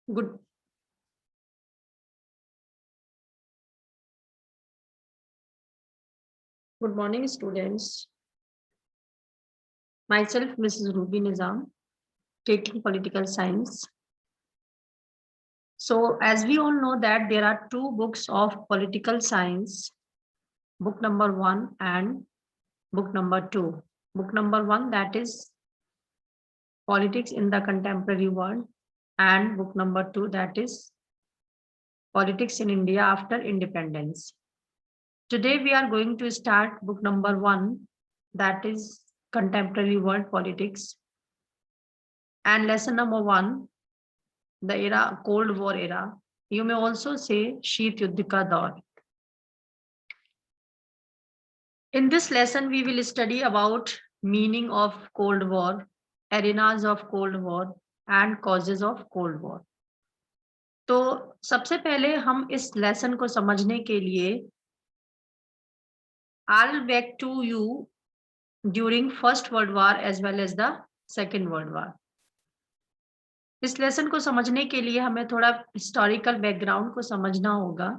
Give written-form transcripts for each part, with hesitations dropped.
Good good morning, students. Myself, Mrs. Ruby Nizam, taking political science. So, as we all know that there are two books of political science, book number 1 and book number 2. Book number 1, that is Politics in the Contemporary World, and book number 2, that is Politics in India after Independence. Today we are going to start book number 1, that is Contemporary World Politics, and lesson number 1, the era Cold War era. You may also say Sheet Yuddh ka Daur. In this lesson, we will study about meaning of Cold War, arenas of Cold War, and causes of Cold War. तो सबसे पहले हम इस lesson को समझने के लिए I'll back to you during First World War as well as the Second World War. इस लेसन को समझने के लिए हमें थोड़ा हिस्टोरिकल बैकग्राउंड को समझना होगा.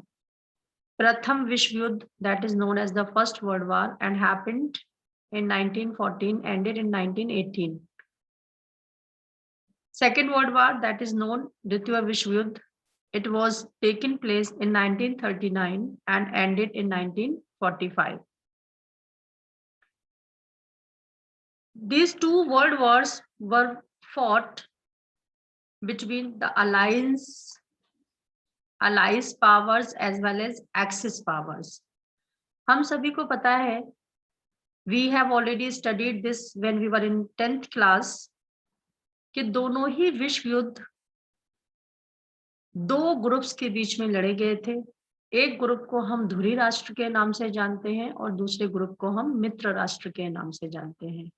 प्रथम विश्व युद्ध, that is known as the First World War and happened in 1914, ended in 1918. Second World War, that is known Dvitiya Vishwa Yuddh, it was taken place in 1939 and ended in 1945. These two world wars were fought between the allies powers as well as Axis powers. हम सभी को पता है, we have already studied this when we were in 10th class, कि दोनों ही विश्व युद्ध दो ग्रुप्स के बीच में लड़े गए थे. एक ग्रुप को हम धुरी राष्ट्र के नाम से जानते हैं और दूसरे ग्रुप को हम मित्र राष्ट्र के नाम से जानते हैं.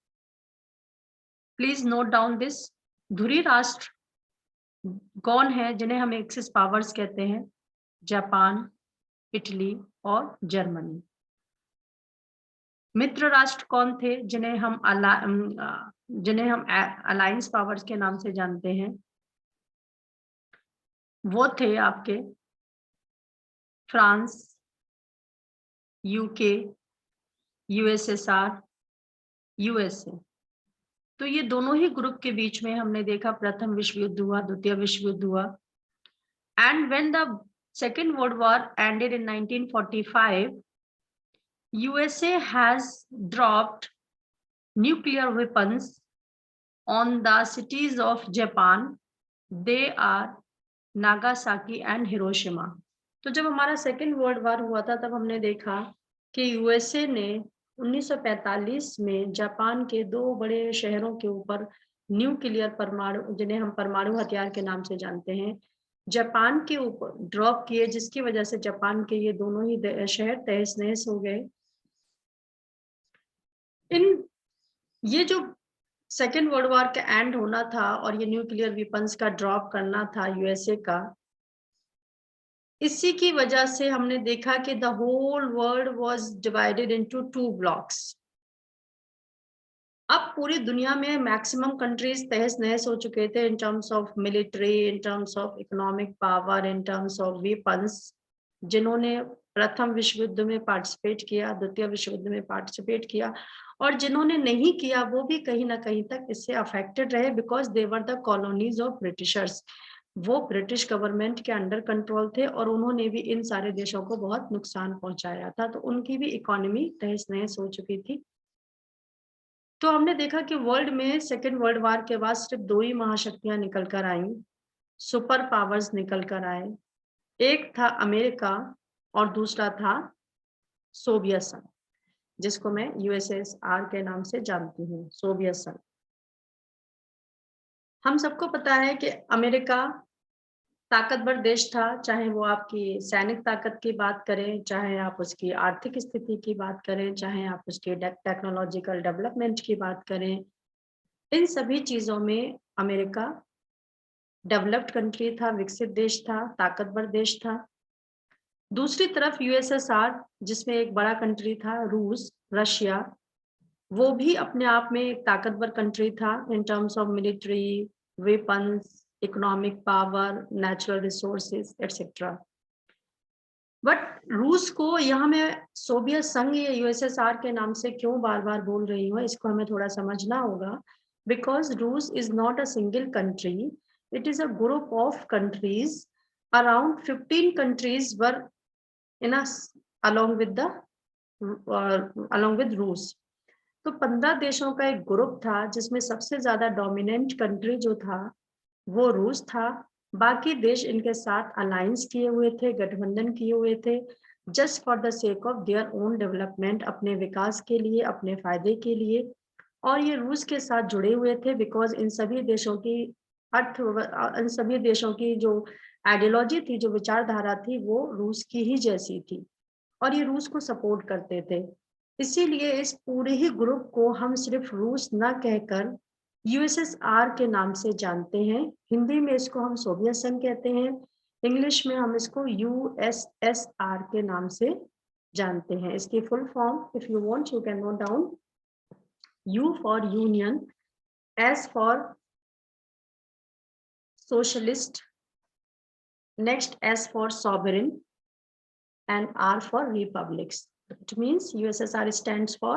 Please note down this. धुरी राष्ट्र कौन है जिन्हें हम एक्सिस पावर्स कहते हैं? जापान, इटली और जर्मनी. मित्र राष्ट्र कौन थे जिन्हें हम अलायंस पावर्स के नाम से जानते हैं? वो थे आपके फ्रांस, यूके, यूएसएसआर, यूएसए. तो ये दोनों ही ग्रुप के बीच में हमने देखा प्रथम विश्व युद्ध हुआ, द्वितीय विश्व युद्ध हुआ. And when the second world war ended in 1945, USA has dropped nuclear weapons on the cities of Japan. They are Nagasaki and Hiroshima. तो जब हमारा सेकेंड वर्ल्ड वॉर हुआ था तब हमने देखा कि यूएसए ने 1945 में जापान के दो बड़े शहरों के ऊपर न्यूक्लियर परमाणु, जिन्हें हम परमाणु हथियार के नाम से जानते हैं, जापान के ऊपर ड्रॉप किए, जिसकी वजह से जापान के ये दोनों ही शहर तहस नहस हो गए. ये जो सेकेंड वर्ल्ड वॉर का एंड होना था और ये न्यूक्लियर वेपन्स का ड्रॉप करना था यूएसए का, इसी की वजह से हमने देखा कि the whole world was divided into two blocks. अब पूरी दुनिया में मैक्सिमम कंट्रीज तहस नहस हो चुके थे इन terms of military, in terms of economic power, in terms of weapons. जिन्होंने प्रथम विश्व युद्ध में पार्टिसिपेट किया, द्वितीय विश्व युद्ध में पार्टिसिपेट किया, और जिन्होंने नहीं किया वो भी कहीं ना कहीं तक इससे अफेक्टेड रहे, because they were the colonies of Britishers. वो ब्रिटिश गवर्नमेंट के अंडर कंट्रोल थे और उन्होंने भी इन सारे देशों को बहुत नुकसान पहुंचाया था. तो उनकी भी इकोनॉमी तहस नहस हो चुकी थी. तो हमने देखा कि वर्ल्ड में सेकेंड वर्ल्ड वॉर के बाद सिर्फ दो ही महाशक्तियां निकल कर आई, सुपर पावर्स निकल कर आए. एक था अमेरिका और दूसरा था सोवियत संघ, जिसको मैं यूएसएसआर के नाम से जानती हूँ, सोवियत संघ. हम सबको पता है कि अमेरिका ताकतवर देश था, चाहे वो आपकी सैनिक ताकत की बात करें, चाहे आप उसकी आर्थिक स्थिति की बात करें, चाहे आप उसके टेक्नोलॉजिकल डेवलपमेंट की बात करें. इन सभी चीजों में अमेरिका डेवलप्ड कंट्री था, विकसित देश था, ताकतवर देश था. दूसरी तरफ यूएसएसआर, जिसमें एक बड़ा कंट्री था रूस, रशिया, वो भी अपने आप में एक ताकतवर कंट्री था इन terms of military, weapons, economic power, natural resources etcetera. But रूस को यहाँ मैं सोवियत संघ या यूएसएसआर के नाम से क्यों बार बार बोल रही हूँ, इसको हमें थोड़ा समझना होगा। बिकॉज रूस is not a single country, it is a group of countries. Around 15 countries were in along with the along with रूस। तो 15 देशों का एक ग्रुप था जिसमें सबसे ज्यादा डोमिनेंट कंट्री जो था वो रूस था। बाकी देश इनके साथ अलायंस किए हुए थे, गठबंधन किए हुए थे, just for the sake of their own development, अपने विकास के लिए, अपने फायदे के लिए। और ये रूस के साथ जुड़े हुए थे बिकॉज इन सभी देशों की इन सभी देशों की जो आइडियोलॉजी थी, जो विचारधारा थी, वो रूस की ही जैसी थी और ये रूस को सपोर्ट करते थे। इसीलिए इस पूरे ही ग्रुप को हम सिर्फ रूस ना कहकर यूएसएसआर के नाम से जानते हैं। हिंदी में इसको हम सोवियत संघ कहते हैं, इंग्लिश में हम इसको यूएसएसआर के नाम से जानते हैं। इसकी full form if you want you can note down: you for union, S for socialist, next S for sovereign, and R for republics. It means USSR stands for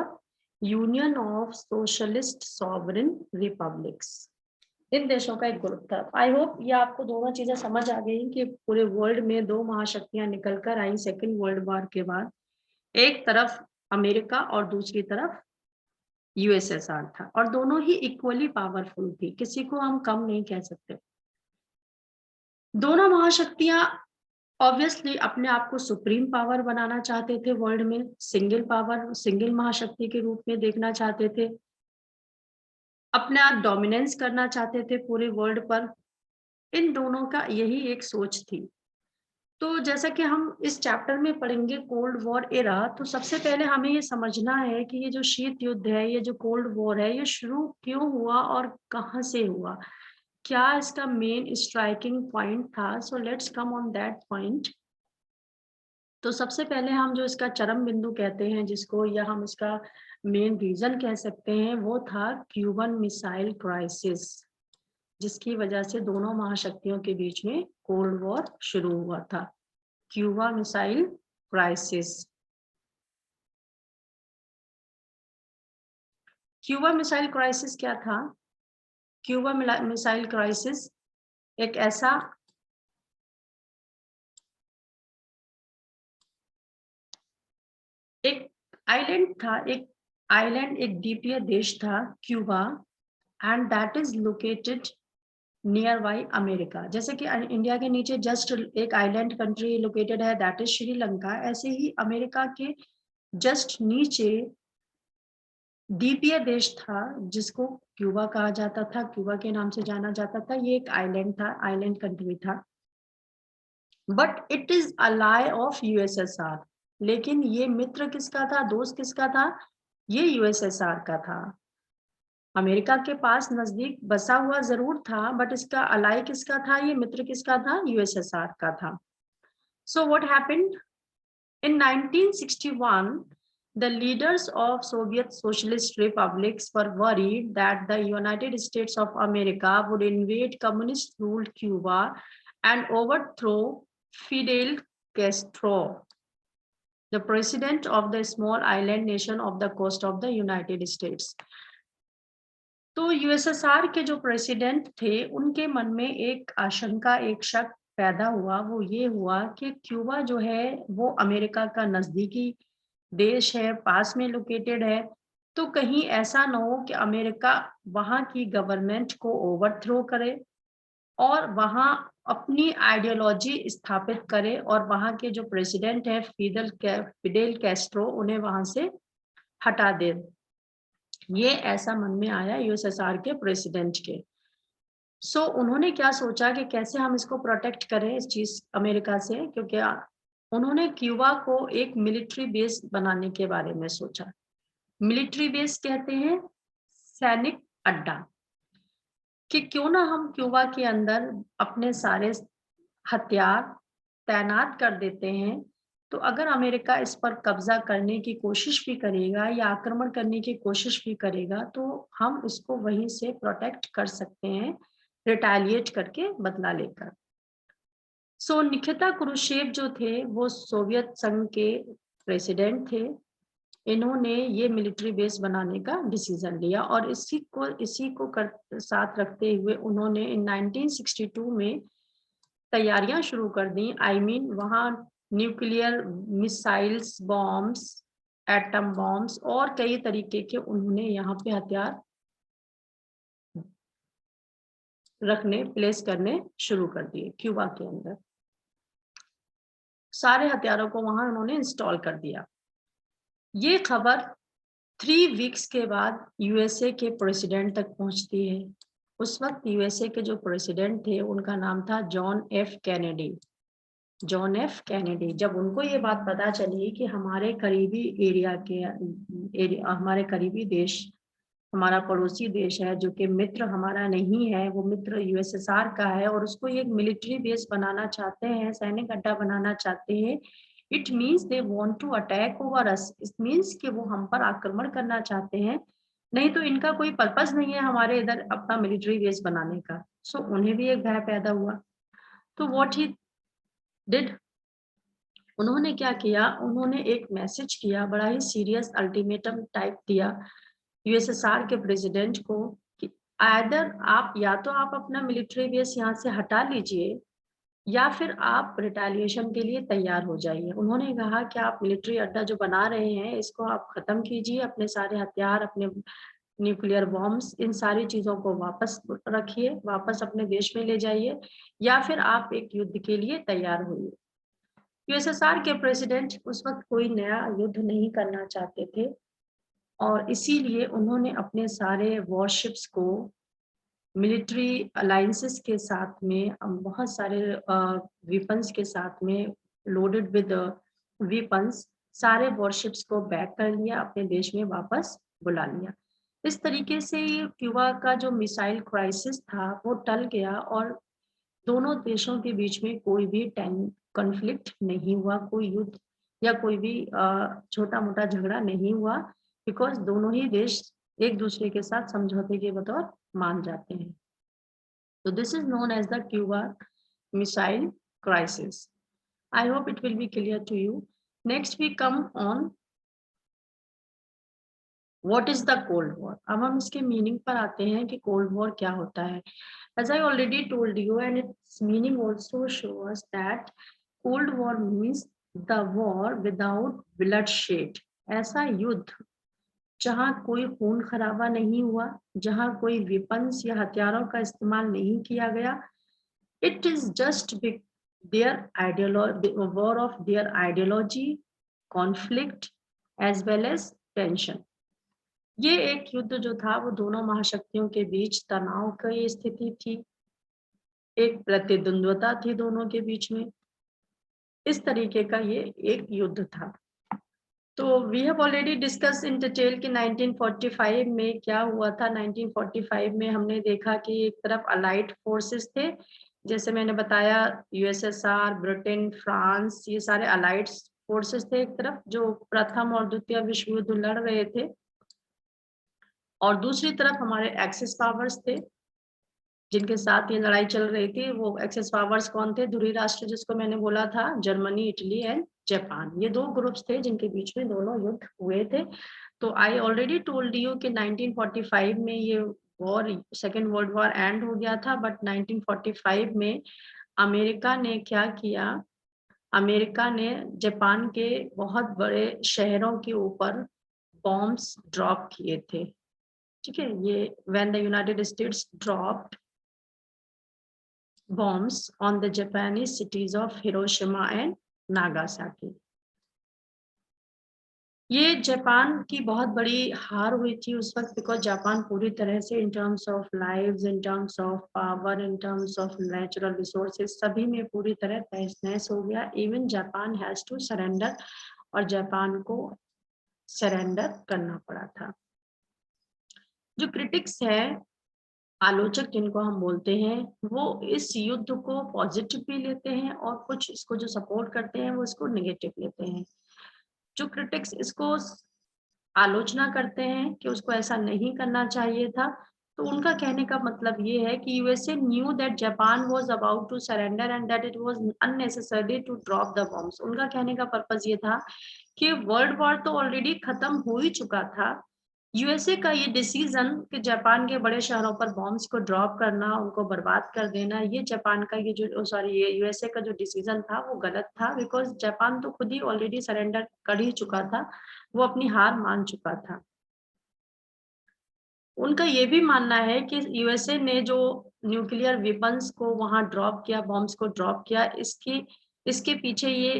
Union of Socialist Sovereign Republics. इन देशों का एक group था। I hope ये आपको दोनों चीजें समझ आ गई कि पूरे वर्ल्ड में दो महाशक्तियां निकल कर आई सेकेंड वर्ल्ड वॉर के बाद। एक तरफ अमेरिका और दूसरी तरफ यूएसएसआर था और दोनों ही इक्वली पावरफुल थी, किसी को हम कम नहीं कह सकते। दोनों महाशक्तियां ऑब्वियसली अपने आप को सुप्रीम पावर बनाना चाहते थे वर्ल्ड में, सिंगल पावर, सिंगल महाशक्ति के रूप में देखना चाहते थे, अपने आप डोमिनेंस करना चाहते थे पूरे वर्ल्ड पर। इन दोनों का यही एक सोच थी। तो जैसा कि हम इस चैप्टर में पढ़ेंगे कोल्ड वॉर एरा, तो सबसे पहले हमें ये समझना है कि ये जो शीत युद्ध है, ये जो कोल्ड वॉर है, ये शुरू क्यों हुआ और कहाँ से हुआ, क्या इसका मेन स्ट्राइकिंग पॉइंट था। So let's come on that point. तो सबसे पहले हम जो इसका चरम बिंदु कहते हैं जिसको, या हम इसका मेन रीजन कह सकते हैं, वो था क्यूबन मिसाइल क्राइसिस, जिसकी वजह से दोनों महाशक्तियों के बीच में कोल्ड वॉर शुरू हुआ था। Cuba missile crisis. Cuba missile crisis क्या था? क्यूबा मिसाइल क्राइसिस एक ऐसा एक आइलैंड था, एक द्वीपीय देश था Cuba, and that is located near by America. जैसे कि इंडिया के नीचे जस्ट एक आइलैंड कंट्री लोकेटेड है, दैट इज श्रीलंका, ऐसे ही अमेरिका के जस्ट नीचे द्वीपीय देश था जिसको क्यूबा कहा जाता था, क्यूबा के नाम से जाना जाता था। ये एक आइलैंड था, आइलैंड कंट्री था, but it is ally of USSR. लेकिन ये मित्र किसका था, दोस्त किसका था? ये यूएसएसआर का था। अमेरिका के पास नजदीक बसा हुआ जरूर था, बट इसका अलाय किसका था, ये मित्र किसका था? यूएसएसआर का था। So what happened in 1961, the leaders of Soviet Socialist republics were worried that the United States of America would invade communist-ruled Cuba and overthrow Fidel Castro, the president of the small island nation of the coast of the United States. तो USSR के जो president थे उनके मन में एक आशंका, एक शक पैदा हुआ। वो ये हुआ कि क्यूबा जो है वो अमेरिका का नजदीकी देश है, पास में लोकेटेड है, तो कहीं ऐसा ना हो कि अमेरिका वहां की गवर्नमेंट को ओवरथ्रो करे और वहां अपनी आइडियोलॉजी स्थापित करे और वहां के जो प्रेसिडेंट है फिडेल कैस्ट्रो, उन्हें वहां से हटा दे। ये ऐसा मन में आया यूएसएसआर के प्रेसिडेंट के। सो उन्होंने क्या सोचा कि कैसे हम इसको प्रोटेक्ट करें इस चीज अमेरिका से, क्योंकि उन्होंने क्यूबा को एक मिलिट्री बेस बनाने के बारे में सोचा। मिलिट्री बेस कहते हैं सैनिक अड्डा, कि क्यों ना हम क्यूबा के अंदर अपने सारे हथियार तैनात कर देते हैं, तो अगर अमेरिका इस पर कब्जा करने की कोशिश भी करेगा या आक्रमण करने की कोशिश भी करेगा तो हम इसको वहीं से प्रोटेक्ट कर सकते हैं। रिटेलिएट करके बदला लेकर। सो निकिता क्रुश्चेव जो थे वो सोवियत संघ के प्रेसिडेंट थे। इन्होंने ये मिलिट्री बेस बनाने का डिसीजन लिया और इसी को साथ रखते हुए उन्होंने 1962 में तैयारियां शुरू कर दी। वहाँ nuclear missiles, bombs, atom bombs और कई तरीके के उन्होंने यहाँ पे हथियार प्लेस करने शुरू कर दिए। क्यूबा के अंदर सारे हथियारों को वहां उन्होंने इंस्टॉल कर दिया। ये खबर 3 वीक्स के बाद यूएसए के प्रेसिडेंट तक पहुंचती है। उस वक्त यूएसए के जो प्रेसिडेंट थे उनका नाम था जॉन एफ कैनेडी। जब उनको ये बात पता चली कि हमारे करीबी देश, हमारा पड़ोसी देश है जो कि मित्र हमारा नहीं है, वो मित्र यूएसएसआर का है और उसको एक मिलिट्री बेस बनाना चाहते हैं, सैनिक अड्डा बनाना चाहते हैं, it means they want to attack over us. It means कि वो हम पर आक्रमण करना चाहते हैं, नहीं तो इनका कोई पर्पस नहीं है हमारे इधर अपना मिलिट्री बेस बनाने का। सो उन्हें भी एक भय पैदा हुआ। तो व्हाट ही डिड, उन्होंने क्या किया, उन्होंने एक मैसेज किया, बड़ा ही सीरियस अल्टीमेटम टाइप दिया यूएसएसआर के प्रेसिडेंट को कि आइदर आप या तो आप अपना मिलिट्री बेस यहाँ से हटा लीजिए या फिर आप रिटेलिएशन के लिए तैयार हो जाइए। उन्होंने कहा कि आप मिलिट्री अड्डा जो बना रहे हैं इसको आप खत्म कीजिए, अपने सारे हथियार, अपने न्यूक्लियर बॉम्ब्स, इन सारी चीजों को वापस रखिए, वापस अपने देश में ले जाइए, या फिर आप एक युद्ध के लिए तैयार होइए। यूएसएसआर के प्रेसिडेंट उस वक्त कोई नया युद्ध नहीं करना चाहते थे और इसीलिए उन्होंने अपने सारे वॉरशिप्स को मिलिट्री अलायंसेस के साथ में, बहुत सारे वेपन्स के साथ में, लोडेड विद वेपन्स, सारे वॉरशिप्स को बैक कर लिया, अपने देश में वापस बुला लिया। इस तरीके से क्यूबा का जो मिसाइल क्राइसिस था वो टल गया और दोनों देशों के बीच में कोई भी कॉन्फ्लिक्ट नहीं हुआ, कोई युद्ध या कोई भी छोटा मोटा झगड़ा नहीं हुआ, बिकॉज दोनों ही देश एक दूसरे के साथ समझौते के बतौर मान जाते हैं। तो this is known as the Cuba missile crisis. I hope it will be clear to you. Next we come on what is the cold war. अब हम इसके मीनिंग पर आते हैं कि कोल्ड वॉर क्या होता है। As I already told you, and its meaning also shows that Cold War means the war without bloodshed. ऐसा युद्ध जहाँ कोई खून खराबा नहीं हुआ, जहाँ कोई वेपन्स या हथियारों का इस्तेमाल नहीं किया गया। It is just their war of their ideology, conflict, as well as tension. ये एक युद्ध जो था वो दोनों महाशक्तियों के बीच तनाव की स्थिति थी, एक प्रतिद्वंद्विता थी दोनों के बीच में। इस तरीके का ये एक युद्ध था। तो we have already discuss in detail कि 1945 में क्या हुआ था। 1945 में हमने देखा कि एक तरफ अलाइड फोर्सेस थे, जैसे मैंने बताया यूएसएसआर, ब्रिटेन, फ्रांस, ये सारे अलाइड फोर्सेस थे एक तरफ जो प्रथम और द्वितीय विश्व युद्ध लड़ रहे थे, और दूसरी तरफ हमारे एक्सिस पावर्स थे जिनके साथ ये लड़ाई चल रही थी। वो एक्सेस पावर्स कौन थे? ध्रुवी राष्ट्र जिसको मैंने बोला था, जर्मनी, इटली एंड जापान। ये 2 ग्रुप्स थे जिनके बीच में दोनों युद्ध हुए थे। तो आई ऑलरेडी टोल्ड यू कि 1945 में ये war, second world war and हो गया था, बट 1945 में अमेरिका ने क्या किया, अमेरिका ने जापान के बहुत बड़े शहरों के ऊपर बॉम्ब्स ड्रॉप किए थे। ठीक है, ये when the United states dropped bombs on the Japanese cities of Hiroshima and Nagasaki. ये जापान की बहुत बड़ी हार हुई थी उस वक्त, बिकॉज जापान पूरी तरह से in terms of lives, in terms of power, in terms of natural resources, सभी में पूरी तरह तहस नहस हो गया। Even Japan has to surrender, और जापान को सरेंडर करना पड़ा था। जो क्रिटिक्स है, आलोचक जिनको हम बोलते हैं, वो इस युद्ध को पॉजिटिव भी लेते हैं और कुछ इसको जो सपोर्ट करते हैं वो इसको नेगेटिव लेते हैं। जो क्रिटिक्स इसको आलोचना करते हैं कि उसको ऐसा नहीं करना चाहिए था, तो उनका कहने का मतलब ये है कि USA knew that Japan was about to surrender and that it was unnecessary to drop the bombs. उनका कहने का पर्पस ये था कि वर्ल्ड वॉर तो ऑलरेडी खत्म हो ही चुका था। यूएसए का ये डिसीजन कि जापान के बड़े शहरों पर बॉम्ब्स को ड्रॉप करना, उनको बर्बाद कर देना, ये जापान का ये जो सॉरी ये यूएसए का जो डिसीजन था वो गलत था, बिकॉज जापान तो खुद ही ऑलरेडी सरेंडर कर ही चुका था, वो अपनी हार मान चुका था। उनका ये भी मानना है कि यूएसए ने जो न्यूक्लियर वेपन्स को वहां ड्रॉप किया, बॉम्ब्स को ड्रॉप किया, इसके पीछे ये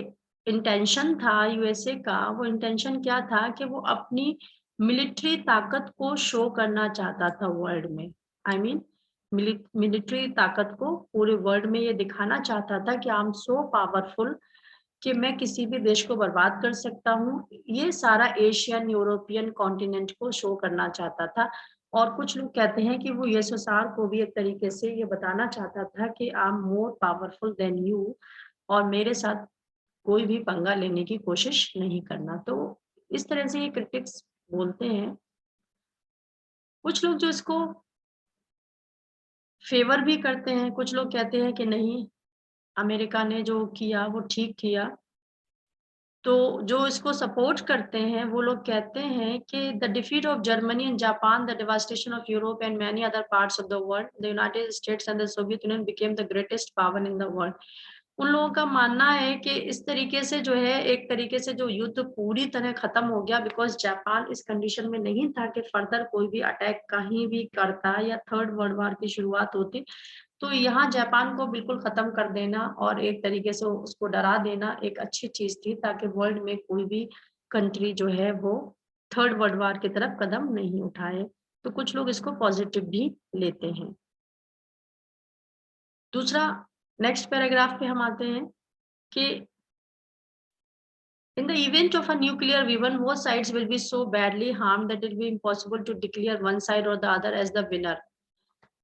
इंटेंशन था यूएसए का। वो इंटेंशन क्या था कि वो अपनी मिलिट्री ताकत को शो करना चाहता था वर्ल्ड में। आई मीन मिलिट्री ताकत को पूरे वर्ल्ड में ये दिखाना चाहता था कि आई एम सो पावरफुल कि मैं किसी भी देश को बर्बाद कर सकता हूँ। ये सारा एशियन यूरोपियन कॉन्टिनेंट को शो करना चाहता था। और कुछ लोग कहते हैं कि वो यूएसएसआर को भी एक तरीके से ये बताना चाहता था कि I am more powerful than you, और मेरे साथ कोई भी पंगा लेने की कोशिश नहीं करना। तो इस तरह से ये क्रिटिक्स बोलते हैं। कुछ लोग जो इसको फेवर भी करते हैं, कुछ लोग कहते हैं कि नहीं, अमेरिका ने जो किया वो ठीक किया। तो जो इसको सपोर्ट करते हैं वो लोग कहते हैं कि the defeat of Germany and Japan, the devastation of Europe and many other parts of the world, the United states and the Soviet union became the greatest power in the world. उन लोगों का मानना है कि इस तरीके से जो है, एक तरीके से जो युद्ध पूरी तरह खत्म हो गया, बिकॉज जापान इस कंडीशन में नहीं था कि फर्दर कोई भी अटैक कहीं भी करता या थर्ड वर्ल्ड वॉर की शुरुआत होती। तो यहाँ जापान को बिल्कुल खत्म कर देना और एक तरीके से उसको डरा देना एक अच्छी चीज थी, ताकि वर्ल्ड में कोई भी कंट्री जो है वो थर्ड वर्ल्ड वॉर की तरफ कदम नहीं उठाए। तो कुछ लोग इसको पॉजिटिव भी लेते हैं। दूसरा, नेक्स्ट पैराग्राफ पे हम आते हैं कि in the event of a nuclear weapon, both sides will be so badly harmed that it will be impossible to declare one side or the other as the winner.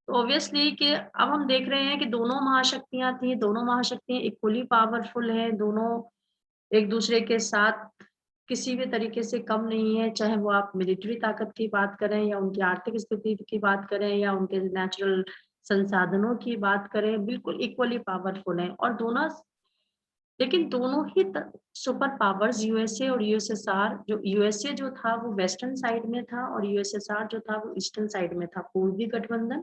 तो obviously कि अब हम देख रहे हैं कि दोनों महाशक्तियां थी, दोनों महाशक्तियां इक्वली पावरफुल हैं, दोनों एक दूसरे के साथ किसी भी तरीके से कम नहीं है, चाहे वो आप मिलिट्री ताकत की बात करें या उनकी आर्थिक स्थिति की बात करें या उनके नेचुरल संसाधनों की बात करें, बिल्कुल इक्वली पावरफुल हैं। और दोनों, लेकिन दोनों ही सुपर पावर्स यूएसए और यूएसएसआर, जो यूएसए जो था वो वेस्टर्न साइड में था और यूएसएसआर जो था वो ईस्टर्न साइड में था, पूर्वी गठबंधन,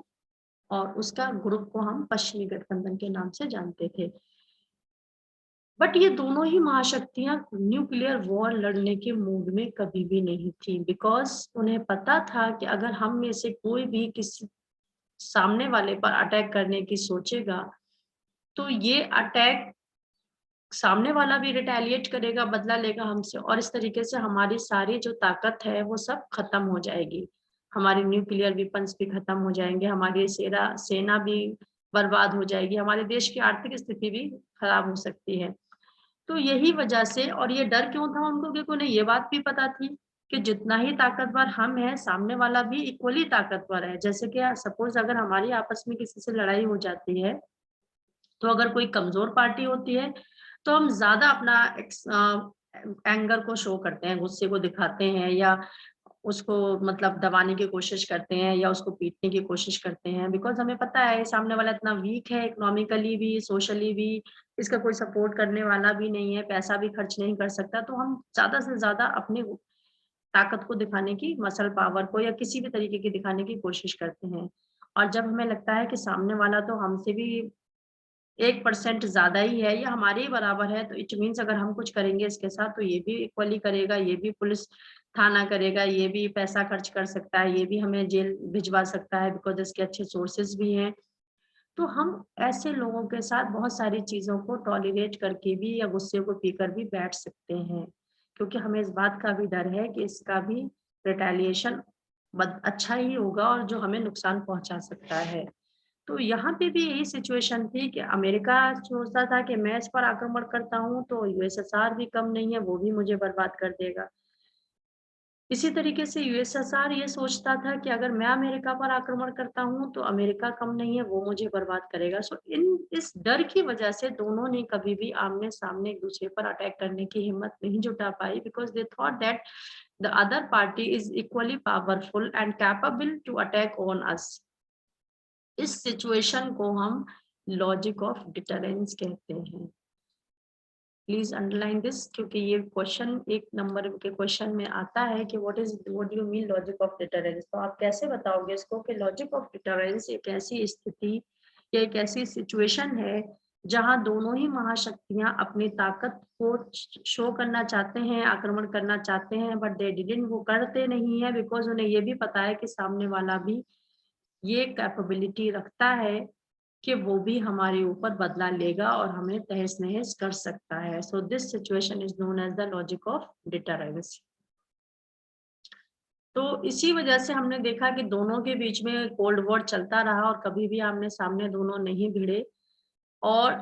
और उसका ग्रुप को हम पश्चिमी गठबंधन के नाम से जानते थे। बट ये दोनों ही महाशक्तियां न्यूक्लियर वॉर लड़ने के मूड में कभी भी नहीं थी, बिकॉज उन्हें पता था कि अगर हम में से कोई भी किसी सामने वाले पर अटैक करने की सोचेगा, तो ये अटैक सामने वाला भी रिटेलिएट करेगा, बदला लेगा हमसे, और इस तरीके से हमारी सारी जो ताकत है वो सब खत्म हो जाएगी। हमारे न्यूक्लियर वेपन्स भी खत्म हो जाएंगे, हमारी सेना भी बर्बाद हो जाएगी, हमारे देश की आर्थिक स्थिति भी खराब हो सकती है। तो यही वजह से, और ये डर क्यों था उनको, क्योंकि उन्हें ये बात भी पता थी कि जितना ही ताकतवर हम हैं, सामने वाला भी इक्वली ताकतवर है। जैसे कि सपोज अगर हमारी आपस में किसी से लड़ाई हो जाती है, तो अगर कोई कमजोर पार्टी होती है तो हम ज्यादा अपना एंगर को शो करते हैं, गुस्से को दिखाते हैं, या उसको मतलब दबाने की कोशिश करते हैं या उसको पीटने की कोशिश करते हैं, बिकॉज हमें पता है सामने वाला इतना वीक है, इकोनॉमिकली भी, सोशली भी, इसका कोई सपोर्ट करने वाला भी नहीं है, पैसा भी खर्च नहीं कर सकता। तो हम ज्यादा से ज्यादा अपनी ताकत को दिखाने की, मसल पावर को या किसी भी तरीके की दिखाने की कोशिश करते हैं। और जब हमें लगता है कि सामने वाला तो हमसे भी 1% ज्यादा ही है या हमारे ही बराबर है, तो इट मीन्स अगर हम कुछ करेंगे इसके साथ तो ये भी इक्वली करेगा, ये भी पुलिस थाना करेगा, ये भी पैसा खर्च कर सकता है, ये भी हमें जेल भिजवा सकता है, बिकॉज इसके अच्छे सोर्सेज भी हैं। तो हम ऐसे लोगों के साथ बहुत सारी चीजों को टॉलरेट करके भी या गुस्से को पीकर भी बैठ सकते हैं, क्योंकि हमें इस बात का भी डर है कि इसका भी रिटेलिएशन अच्छा ही होगा और जो हमें नुकसान पहुंचा सकता है। तो यहाँ पे भी यही सिचुएशन थी कि अमेरिका सोचता था कि मैं इस पर आक्रमण करता हूँ तो यूएसएसआर भी कम नहीं है, वो भी मुझे बर्बाद कर देगा। इसी तरीके से यूएसएसआर ये सोचता था कि अगर मैं अमेरिका पर आक्रमण करता हूँ तो अमेरिका कम नहीं है, वो मुझे बर्बाद करेगा। सो इस डर की वजह से दोनों ने कभी भी आमने सामने एक दूसरे पर अटैक करने की हिम्मत नहीं जुटा पाई, because they thought that the other party is equally powerful and capable to attack on us. इस सिचुएशन को हम लॉजिक ऑफ डिटरेंस कहते हैं। प्लीज अंडरलाइन दिस, क्योंकि ये क्वेश्चन 1 नंबर के क्वेश्चन में आता है कि what do you mean logic of deterrence. तो आप कैसे बताओगे इसको कि लॉजिक ऑफ डिटरेंस एक ऐसी स्थिति या एक ऐसी सिचुएशन है जहां दोनों ही महाशक्तियां अपनी ताकत को शो करना चाहते हैं, आक्रमण करना चाहते हैं, बट दे डिडंट, वो करते नहीं है बिकॉज उन्हें ये भी पता है कि सामने वाला भी ये कैपेबिलिटी रखता है कि वो भी हमारे ऊपर बदला लेगा और हमें तहस नहस कर सकता है। So this situation is known as the logic of deterrence. तो इसी वजह से हमने देखा कि दोनों के बीच में कोल्ड वॉर चलता रहा और कभी भी आमने सामने दोनों नहीं भिड़े और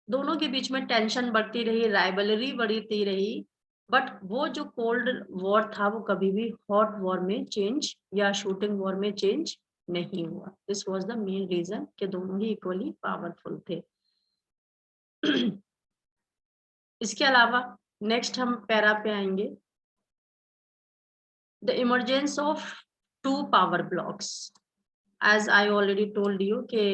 दोनों के बीच में टेंशन बढ़ती रही, राइवलरी बढ़ती रही, बट वो जो कोल्ड वॉर था वो कभी भी हॉट वॉर में चेंज या शूटिंग वॉर में चेंज नहीं हुआ। This was the main reason कि दोनों ही इक्वली पावरफुल थे। इसके अलावा नेक्स्ट हम पैरा पे आएंगे, the emergence of 2 power blocks. As I already told you के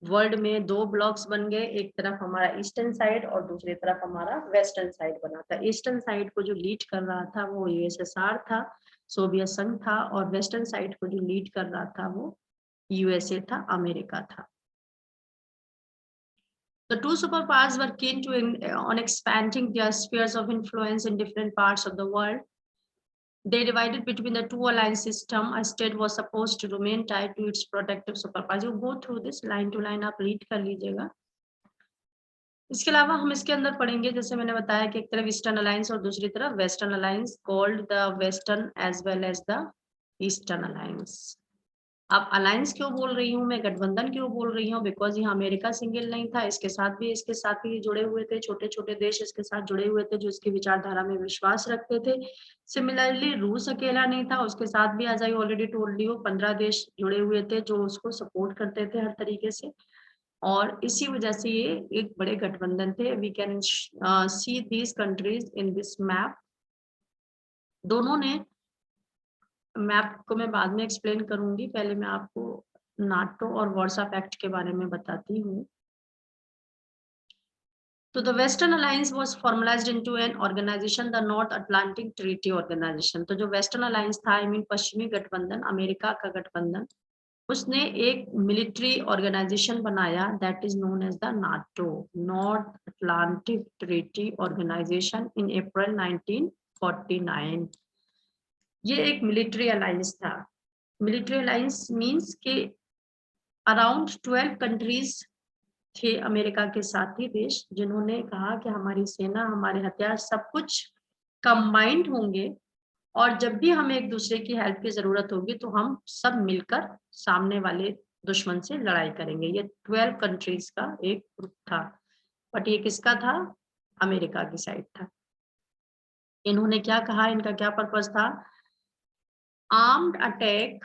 वर्ल्ड में 2 ब्लॉक्स बन गए, एक तरफ हमारा ईस्टर्न साइड और दूसरी तरफ हमारा वेस्टर्न साइड बना था। ईस्टर्न साइड को जो लीड कर रहा था वो यूएसएसआर था, सोवियत संघ था, और वेस्टर्न साइड को जो लीड कर रहा था वो यूएसए था, अमेरिका था। The 2 superpowers were keen on expanding their spheres of influence in different parts of the world. They divided between the 2 alliance system. A state was supposed to remain tied to its protective superpowers. You go through this line to line, आप read कर लीजिएगा। इसके अलावा हम इसके अंदर पढ़ेंगे, जैसे मैंने बताया कि एक तरफ ईस्टर्न अलायंस और दूसरी तरफ western alliance, called the western as well as the eastern alliance. अब अलायंस क्यों बोल रही हूँ मैं, गठबंधन क्यों बोल रही हूँ, बिकॉज यहाँ अमेरिका सिंगल नहीं था, इसके साथ भी जुड़े हुए थे, छोटे छोटे देश इसके साथ जुड़े हुए थे जो इसकी विचारधारा में विश्वास रखते थे। सिमिलरली रूस अकेला नहीं था, उसके साथ भी as I already told you 15 देश जुड़े हुए थे जो उसको सपोर्ट करते थे हर तरीके से, और इसी वजह से ये एक बड़े गठबंधन थे। We can see these countries in this map. दोनों ने, मैप को मैं बाद में एक्सप्लेन करूंगी, पहले मैं आपको नाटो और वार्सा पैक्ट के बारे में बताती हूँ। तो the western alliance was formalised into an organisation, the North Atlantic Treaty Organisation. तो जो वेस्टर्न अलायंस था, आई मीन पश्चिमी गठबंधन, अमेरिका का गठबंधन, उसने एक मिलिट्री ऑर्गेनाइजेशन बनाया that is known as the NATO, North Atlantic Treaty Organisation, in April 1949। ये एक मिलिट्री अलायंस था। मिलिट्री अलायंस मींस के अराउंड 12 कंट्रीज थे अमेरिका के साथी देश, जिन्होंने कहा कि हमारी सेना, हमारे हथियार सब कुछ कंबाइंड होंगे और जब भी हमें एक दूसरे की हेल्प की जरूरत होगी तो हम सब मिलकर सामने वाले दुश्मन से लड़ाई करेंगे। ये 12 कंट्रीज का एक ग्रुप था, बट ये किसका था, अमेरिका की साइड था। इन्होंने क्या कहा, इनका क्या पर्पस था, armed attack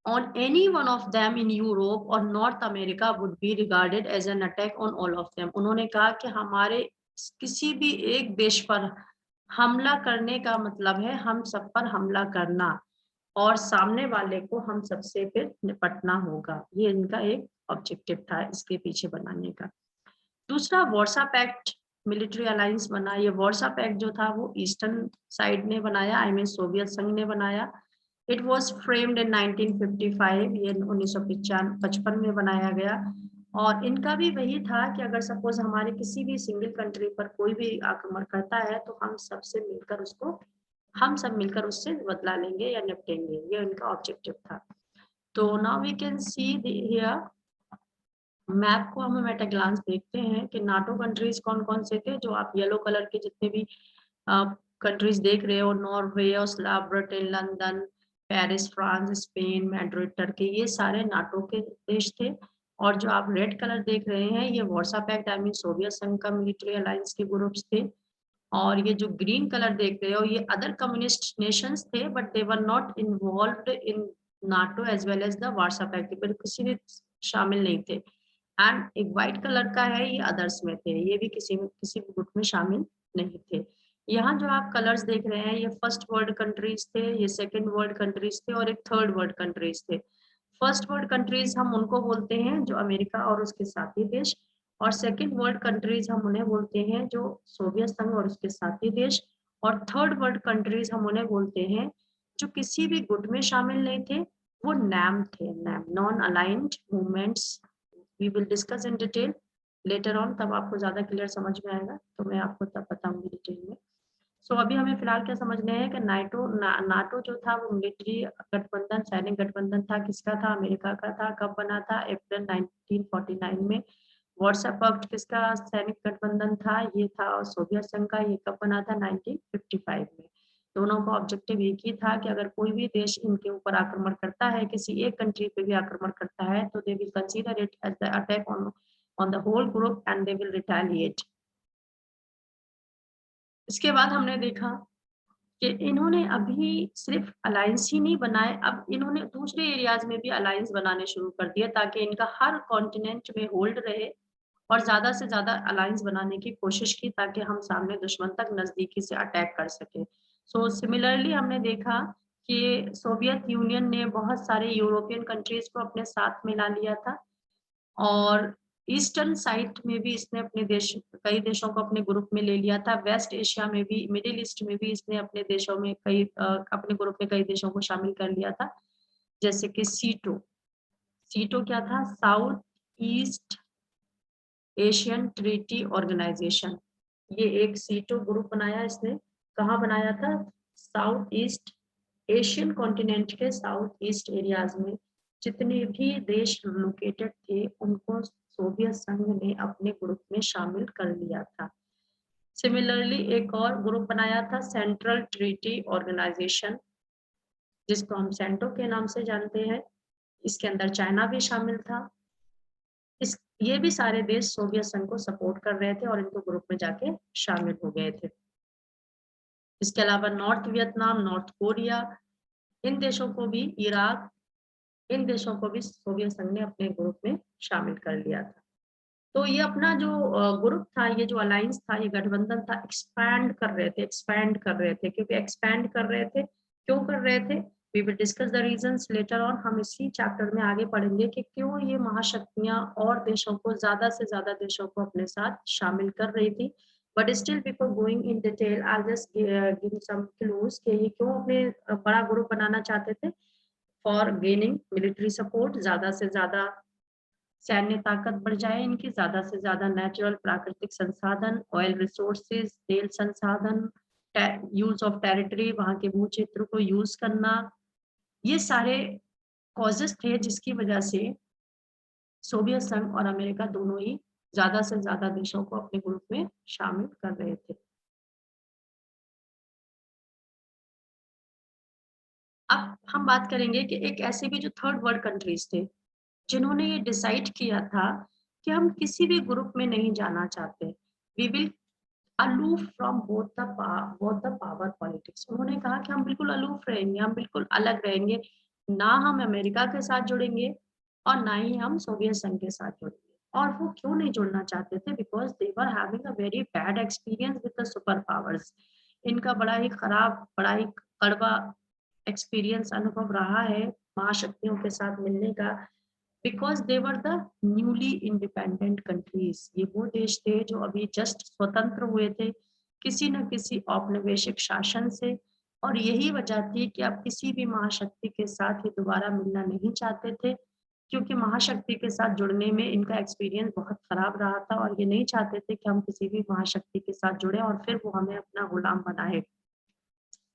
on any one of them in Europe or North America would be regarded as an attack on all of them। उन्होंने कहा कि हमारे किसी भी एक देश पर हमला करने का मतलब है हम सब पर हमला करना और सामने वाले को हम सबसे फिर निपटना होगा। ये इनका एक ऑब्जेक्टिव था इसके पीछे बनाने का। दूसरा वार्सा पैक्ट मिलिट्री अलायंस बना। ये वार्सा पैक्ट जो था वो ईस्टर्न साइड ने बनाया, आई मीन सोवियत संघ ने बनाया। इट वॉज फ्रेम्ड इन 1955, ये 1955 में बनाया गया। और इनका भी वही था कि अगर सपोज हमारे किसी भी सिंगल कंट्री पर कोई भी आक्रमण करता है तो हम सब मिलकर उससे बदला लेंगे या निपटेंगे, ये इनका ऑब्जेक्टिव था। तो now we can see here map को हम एट अ ग्लांस देखते हैं कि नाटो कंट्रीज कौन कौन से थे। जो आप येलो कलर के जितने भी कंट्रीज देख रहे हो, Norway, Oslo, Britain, London, Paris, France, Spain, Madrid, Turkey, ये सारे नाटो के देश थे। और जो आप रेड कलर देख रहे हैं ये Warsaw Pact, I mean Soviet संघ का मिलिट्री अलायंस के ग्रुप्स थे। और ये जो ग्रीन कलर देख रहे हो ये अदर कम्युनिस्ट नेशंस थे, but they were not involved in NATO as well as the Warsaw Pact, पर किसी में शामिल नहीं थे। एंड एक व्हाइट कलर का है, ये अदर्स में थे, ये भी किसी भी ग्रुप में शामिल नहीं थे। यहाँ जो आप कलर्स देख रहे हैं, ये फर्स्ट वर्ल्ड कंट्रीज थे, ये सेकंड वर्ल्ड कंट्रीज थे और एक थर्ड वर्ल्ड कंट्रीज थे। फर्स्ट वर्ल्ड कंट्रीज हम उनको बोलते हैं जो अमेरिका और उसके साथी देश, और सेकंड वर्ल्ड कंट्रीज हम उन्हें बोलते हैं जो सोवियत संघ और उसके साथी देश, और थर्ड वर्ल्ड कंट्रीज हम उन्हें बोलते हैं जो किसी भी गुट में शामिल नहीं थे, वो नैम थे, NAM, non aligned movements. We will discuss in detail later on, तब आपको ज्यादा क्लियर समझ में आएगा, तो मैं आपको तब बताऊंगी डिटेल में। सो अभी हमें फिलहाल क्या समझना है कि नाटो जो था वो मिलिट्री गठबंधन, सैनिक गठबंधन था, किसका था? अमेरिका का था। कब बना था? अप्रैल 1949 में। व्हाट्सएप पक्ष किसका सैनिक गठबंधन था? ये था सोवियत संघ का। ये कब बना था? 1955 में। दोनों का ऑब्जेक्टिव एक ही था कि अगर कोई भी देश इनके ऊपर आक्रमण करता है, किसी एक कंट्री पे भी आक्रमण करता है, तो they will consider it as the attack on the whole group and they will retaliate. इसके बाद हमने देखा कि इन्होंने अभी सिर्फ अलायंस ही नहीं बनाए, अब इन्होंने दूसरे एरियाज में भी अलायंस बनाने शुरू कर दिए ताकि इनका हर कॉन्टिनेंट में होल्ड रहे, और ज्यादा से ज्यादा अलायंस बनाने की कोशिश की ताकि हम सामने दुश्मन तक नजदीकी से अटैक कर सके। सो सिमिलरली हमने देखा कि सोवियत यूनियन ने बहुत सारे यूरोपियन कंट्रीज को अपने साथ मिला लिया था, और ईस्टर्न साइड में भी इसने अपने देश, कई देशों को अपने ग्रुप में ले लिया था। वेस्ट एशिया में भी, मिडिल ईस्ट में भी इसने अपने देशों में अपने ग्रुप में कई देशों को शामिल कर लिया था, जैसे कि सीटो। सीटो क्या था? South east Asian Treaty Organisation. ये एक सीटो ग्रुप बनाया इसने। कहाँ बनाया था? साउथ ईस्ट एशियन कॉन्टिनेंट के साउथ ईस्ट एरियाज में जितने भी देश लोकेटेड थे, उनको सोवियत संघ ने अपने ग्रुप में शामिल कर लिया था। सिमिलरली एक और ग्रुप बनाया था सेंट्रल ट्रीटी ऑर्गेनाइजेशन, जिसको हम सेंटो के नाम से जानते हैं। इसके अंदर चाइना भी शामिल था। इस ये भी सारे देश सोवियत संघ को सपोर्ट कर रहे थे और इनको ग्रुप में जाके शामिल हो गए थे। इसके अलावा नॉर्थ वियतनाम, नॉर्थ कोरिया, इन देशों को भी, इराक, इन देशों को भी सोवियत संघ ने अपने ग्रुप में शामिल कर लिया था। तो ये अपना जो ग्रुप था, ये जो अलायंस था, ये गठबंधन था, एक्सपैंड कर रहे थे। क्योंकि एक्सपैंड कर रहे थे, क्यों कर रहे थे? We will discuss the reasons later on. हम इसी चैप्टर में आगे पढ़ेंगे कि क्यों ये महाशक्तियां और देशों को, ज्यादा से ज्यादा देशों को अपने साथ शामिल कर रही थी। But still before going in detail, I just give some clues कि ये क्यों अपने बड़ा ग्रुप बनाना चाहते थे। फॉर गेनिंग मिलिट्री सपोर्ट, ज्यादा से ज्यादा सैन्य ताकत बढ़ जाए इनकी, ज्यादा से ज्यादा नेचुरल प्राकृतिक संसाधन, ऑयल रिसोर्सेज, तेल संसाधन, यूज ऑफ टेरिटरी, वहां के भू क्षेत्र को यूज करना, ये सारे कॉजेस थे जिसकी वजह से सोवियत संघ और अमेरिका दोनों ही ज्यादा से ज्यादा देशों को अपने ग्रुप में शामिल कर रहे थे। अब हम बात करेंगे कि एक ऐसे भी जो थर्ड वर्ल्ड कंट्रीज थे जिन्होंने ये डिसाइड किया था कि हम किसी भी ग्रुप में नहीं जाना चाहते, we will aloof from both the power politics. उन्होंने कहा कि हम बिल्कुल अलूफ रहेंगे, हम बिल्कुल अलग रहेंगे, ना हम अमेरिका के साथ जुड़ेंगे और ना ही हम सोवियत संघ के साथ जुड़ेंगे। और वो क्यों नहीं जुड़ना चाहते थे? Because they were having a very bad experience with the super powers. इनका बड़ा ही खराब, बड़ा ही कड़वा एक्सपीरियंस, अनुभव रहा है महाशक्तियों के साथ मिलने का। Because they were the newly independent countries. ये वो देश थे जो अभी जस्ट स्वतंत्र हुए थे किसी न किसी औपनिवेशिक शासन से, और यही वजह थी कि अब किसी भी महाशक्ति के साथ ये दोबारा मिलना नहीं चाहते थे, क्योंकि महाशक्ति के साथ जुड़ने में इनका एक्सपीरियंस बहुत खराब रहा था, और ये नहीं चाहते थे कि हम किसी भी महाशक्ति के साथ जुड़े और फिर वो हमें अपना गुलाम बनाए।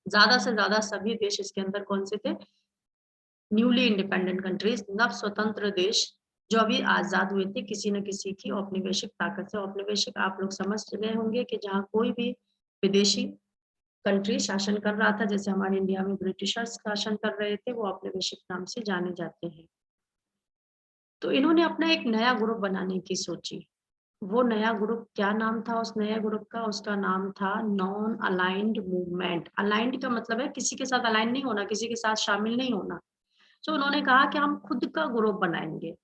ज्यादा से ज्यादा सभी देश इसके अंदर कौन से थे? न्यूली इंडिपेंडेंट कंट्रीज, नव स्वतंत्र देश जो अभी आजाद हुए थे किसी न किसी की औपनिवेशिक ताकत से। औपनिवेशिक आप लोग समझ गए होंगे कि जहाँ कोई भी विदेशी कंट्री शासन कर रहा था, जैसे हमारे इंडिया में ब्रिटिशर्स शासन कर रहे थे, वो औपनिवेशिक नाम से जाने जाते हैं। तो इन्होंने अपना एक नया ग्रुप बनाने की सोची। वो नया ग्रुप क्या नाम था उस नए ग्रुप का? उसका नाम था नॉन अलाइंड मूवमेंट। अलाइंड का मतलब है किसी के साथ अलाइन नहीं होना, किसी के साथ शामिल नहीं होना। तो उन्होंने कहा कि हम खुद का ग्रुप बनाएंगे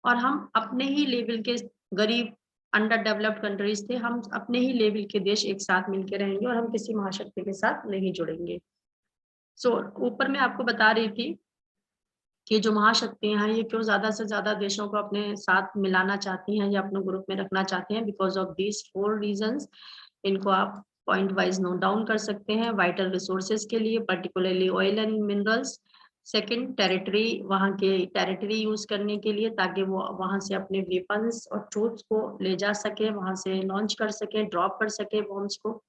और हम अपने ही लेवल के गरीब अंडर डेवलप्ड कंट्रीज थे, हम अपने ही लेवल के देश एक साथ मिलके रहेंगे और हम किसी महाशक्ति के साथ नहीं जुड़ेंगे। सो ऊपर मैं आपको बता रही थी कि जो महाशक्तियाँ हैं, ये क्यों ज़्यादा से ज़्यादा देशों को अपने साथ मिलाना चाहती हैं या अपने ग्रुप में रखना चाहते हैं, बिकॉज़ ऑफ दीज़ 4 रीज़न्स। इनको आप पॉइंट वाइज़ नोट डाउन कर सकते हैं। वाइटल रिसोर्सेज़ के लिए, particularly oil and minerals. Second, territory, वहाँ के टेरिटरी यूज़ करने के लिए, ताकि वो वहाँ से अपने वेपन्स और ट्रूप्स को ले जा सकें, वहाँ से लॉन्च कर सकें, ड्रॉप कर सकें बॉम्ब्स को।